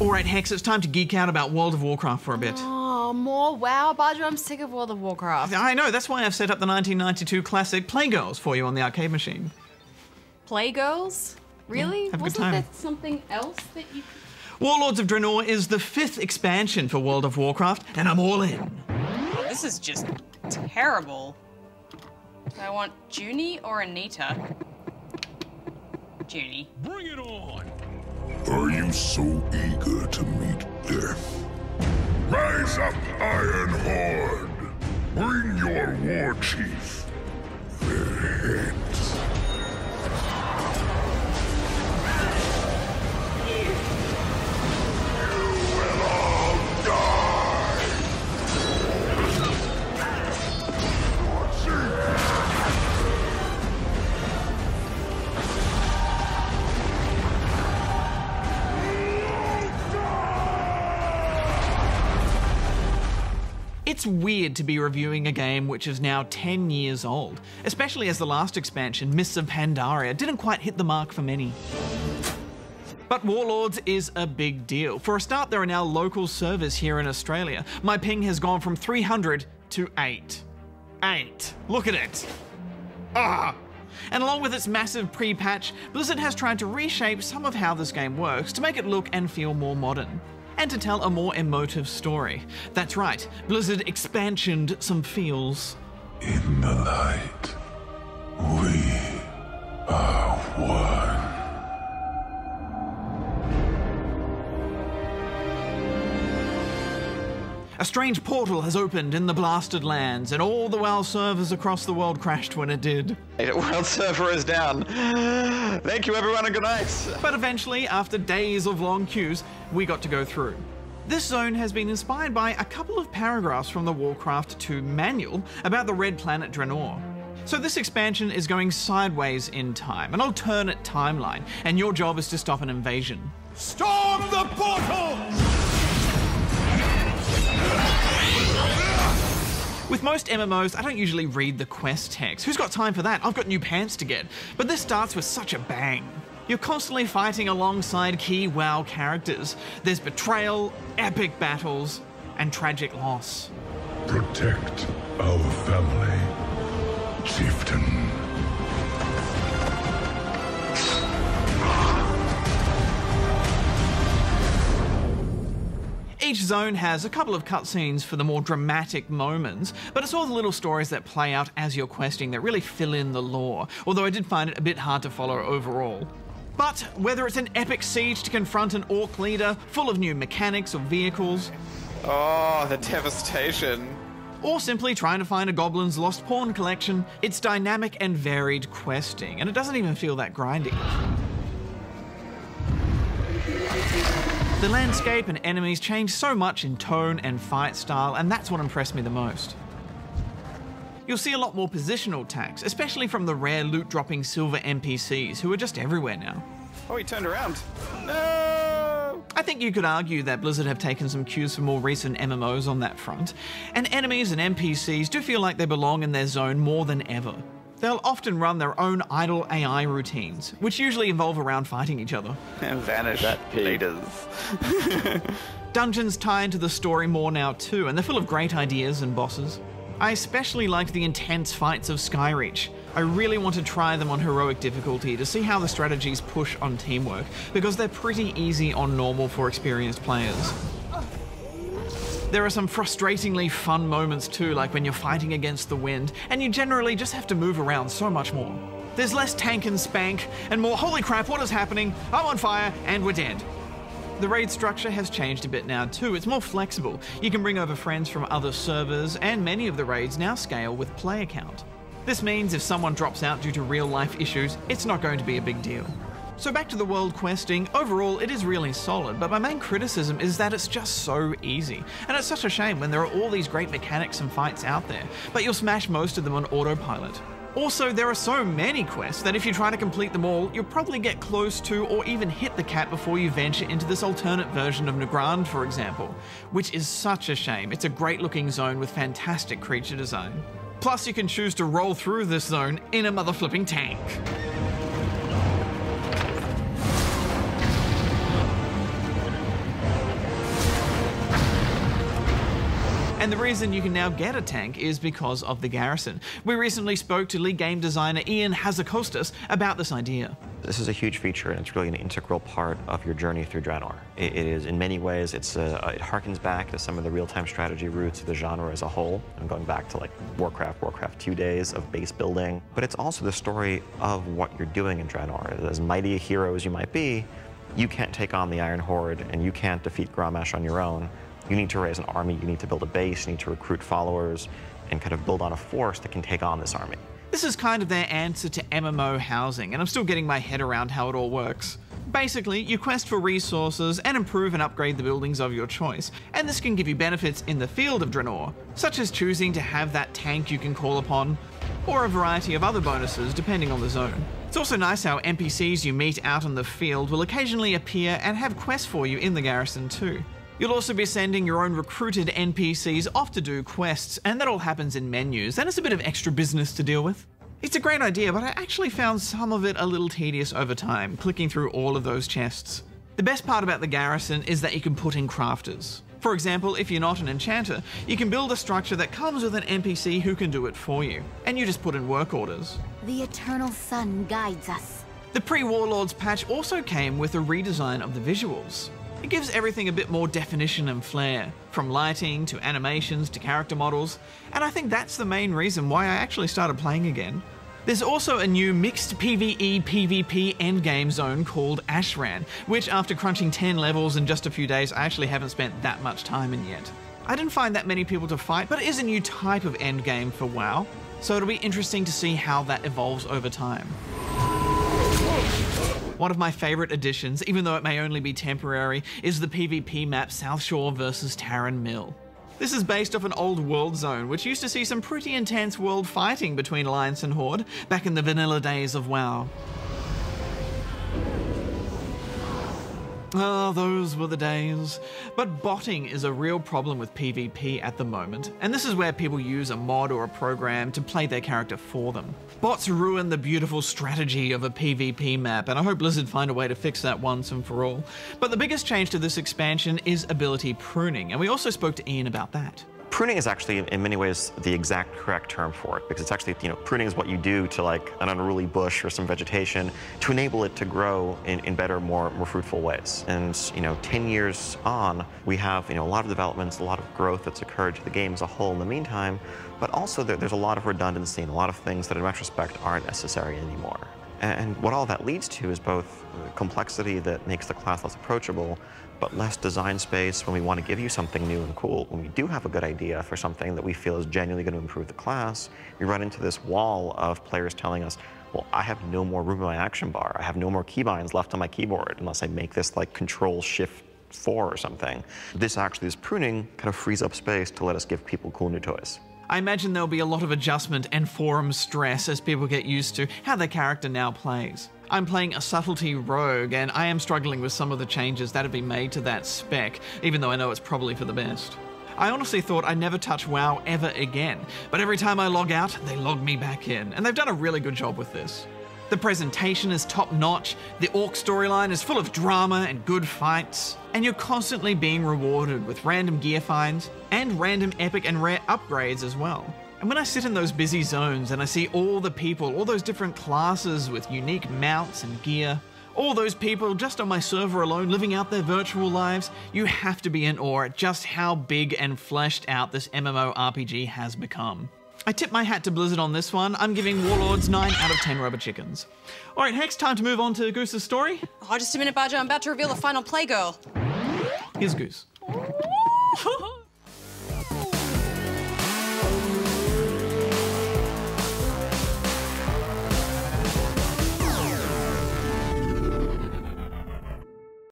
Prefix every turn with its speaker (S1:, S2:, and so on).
S1: Alright Hex, it's time to geek out about World of Warcraft for a bit.
S2: Oh, more WoW, Bajo. I'm sick of World of Warcraft.
S1: I know, that's why I've set up the 1992 classic Playgirls for you on the arcade machine.
S2: Playgirls? Really?
S1: Yeah, have a good
S2: Wasn't
S1: time.
S2: there something else that you...
S1: Warlords of Draenor is the 5th expansion for World of Warcraft, and I'm all in.
S3: Oh, this is just terrible. Do I want Junie or Anita? Junie.
S4: Bring it on!
S5: Are you so eager to meet death? Rise up, Iron Horde! Bring your war chief their heads. You will all die! War chief!
S1: It's weird to be reviewing a game which is now 10 years old, especially as the last expansion, Mists of Pandaria, didn't quite hit the mark for many. But Warlords is a big deal. For a start, there are now local servers here in Australia. My ping has gone from 300 to 8. 8. Look at it. Ah! And along with its massive pre-patch, Blizzard has tried to reshape some of how this game works to make it look and feel more modern. And to tell a more emotive story. That's right, Blizzard expansioned some feels.
S5: In the light, we are one.
S1: A strange portal has opened in the blasted lands, and all the WoW servers across the world crashed when it did.
S6: World server is down. Thank you everyone and good night.
S1: But eventually, after days of long queues, we got to go through. This zone has been inspired by a couple of paragraphs from the Warcraft 2 manual about the Red Planet Draenor. So this expansion is going sideways in time, an alternate timeline, and your job is to stop an invasion.
S4: Storm the portal!
S1: With most MMOs, I don't usually read the quest text. Who's got time for that? I've got new pants to get. But this starts with such a bang. You're constantly fighting alongside key WoW characters. There's betrayal, epic battles, and tragic loss.
S5: Protect our family, chieftain.
S1: Each zone has a couple of cutscenes for the more dramatic moments, but it's all the little stories that play out as you're questing that really fill in the lore, although I did find it a bit hard to follow overall. But whether it's an epic siege to confront an orc leader full of new mechanics or vehicles,
S6: Oh, the devastation.
S1: or simply trying to find a goblin's lost pawn collection, it's dynamic and varied questing, and it doesn't even feel that grindy. The landscape and enemies change so much in tone and fight style, and that's what impressed me the most. You'll see a lot more positional attacks, especially from the rare loot-dropping silver NPCs who are just everywhere now.
S6: Oh, he turned around. No!
S1: I think you could argue that Blizzard have taken some cues from more recent MMOs on that front, and enemies and NPCs do feel like they belong in their zone more than ever. They'll often run their own idle AI routines, which usually involve around fighting each other.
S6: Vanish leaders.
S1: Dungeons tie into the story more now too, and they're full of great ideas and bosses. I especially liked the intense fights of Skyreach. I really want to try them on heroic difficulty to see how the strategies push on teamwork, because they're pretty easy on normal for experienced players. There are some frustratingly fun moments too, like when you're fighting against the wind, and you generally just have to move around so much more. There's less tank and spank, and more holy crap, what is happening? I'm on fire, and we're dead. The raid structure has changed a bit now too, it's more flexible. You can bring over friends from other servers, and many of the raids now scale with player count. This means if someone drops out due to real life issues, it's not going to be a big deal. So back to the world questing, overall it is really solid, but my main criticism is that it's just so easy. And it's such a shame when there are all these great mechanics and fights out there, but you'll smash most of them on autopilot. Also, there are so many quests that if you try to complete them all, you'll probably get close to or even hit the cat before you venture into this alternate version of Nagrand, for example, which is such a shame. It's a great looking zone with fantastic creature design. Plus, you can choose to roll through this zone in a mother-flipping tank. And the reason you can now get a tank is because of the garrison. We recently spoke to lead game designer Ian Hazakostas about this idea.
S7: This is a huge feature, and it's really an integral part of your journey through Draenor. It is, in many ways, it harkens back to some of the real-time strategy roots of the genre as a whole. I'm going back to like Warcraft 2 days of base building. But it's also the story of what you're doing in Draenor. As mighty a hero as you might be, you can't take on the Iron Horde, and you can't defeat Grommash on your own. You need to raise an army, you need to build a base, you need to recruit followers, and kind of build on a force that can take on this army.
S1: This is kind of their answer to MMO housing, and I'm still getting my head around how it all works. Basically, you quest for resources and improve and upgrade the buildings of your choice, and this can give you benefits in the field of Draenor, such as choosing to have that tank you can call upon, or a variety of other bonuses depending on the zone. It's also nice how NPCs you meet out in the field will occasionally appear and have quests for you in the garrison too. You'll also be sending your own recruited NPCs off to do quests, and that all happens in menus, and it's a bit of extra business to deal with. It's a great idea, but I actually found some of it a little tedious over time, clicking through all of those chests. The best part about the garrison is that you can put in crafters. For example, if you're not an enchanter, you can build a structure that comes with an NPC who can do it for you, and you just put in work orders.
S8: The eternal sun guides us.
S1: The pre-Warlords patch also came with a redesign of the visuals. It gives everything a bit more definition and flair, from lighting to animations to character models, and I think that's the main reason why I actually started playing again. There's also a new mixed PvE/PvP endgame zone called Ashran, which after crunching 10 levels in just a few days, I actually haven't spent that much time in yet. I didn't find that many people to fight, but it is a new type of endgame for WoW, so it'll be interesting to see how that evolves over time. One of my favourite additions, even though it may only be temporary, is the PvP map South Shore vs Tarren Mill. This is based off an old world zone, which used to see some pretty intense world fighting between Alliance and Horde back in the vanilla days of WoW. Oh, those were the days. But botting is a real problem with PvP at the moment, and this is where people use a mod or a program to play their character for them. Bots ruin the beautiful strategy of a PvP map, and I hope Blizzard find a way to fix that once and for all. But the biggest change to this expansion is ability pruning, and we also spoke to Ian about that.
S7: Pruning is actually, in many ways, the exact correct term for it, because it's actually, pruning is what you do to like an unruly bush or some vegetation to enable it to grow in better, more fruitful ways. And 10 years on, we have a lot of developments, a lot of growth that's occurred to the game as a whole in the meantime, but also there's a lot of redundancy and a lot of things that in retrospect aren't necessary anymore. And what all that leads to is both complexity that makes the class less approachable, but less design space when we want to give you something new and cool. When we do have a good idea for something that we feel is genuinely going to improve the class, we run into this wall of players telling us, well, I have no more room in my action bar. I have no more keybinds left on my keyboard unless I make this like Control-Shift-4 or something. This pruning kind of frees up space to let us give people cool new toys.
S1: I imagine there'll be a lot of adjustment and forum stress as people get used to how their character now plays. I'm playing a subtlety rogue, and I am struggling with some of the changes that have been made to that spec, even though I know it's probably for the best. I honestly thought I'd never touch WoW ever again, but every time I log out, they log me back in, and they've done a really good job with this. The presentation is top-notch, the Orc storyline is full of drama and good fights, and you're constantly being rewarded with random gear finds and random epic and rare upgrades as well. And when I sit in those busy zones and I see all the people, all those different classes with unique mounts and gear, all those people just on my server alone living out their virtual lives, you have to be in awe at just how big and fleshed out this MMORPG has become. I tip my hat to Blizzard on this one. I'm giving Warlords 9 out of 10 rubber chickens. All right, Hex, time to move on to Goose's story.
S3: Oh, just a minute, Bajo. I'm about to reveal the final Playgirl.
S1: Here's Goose.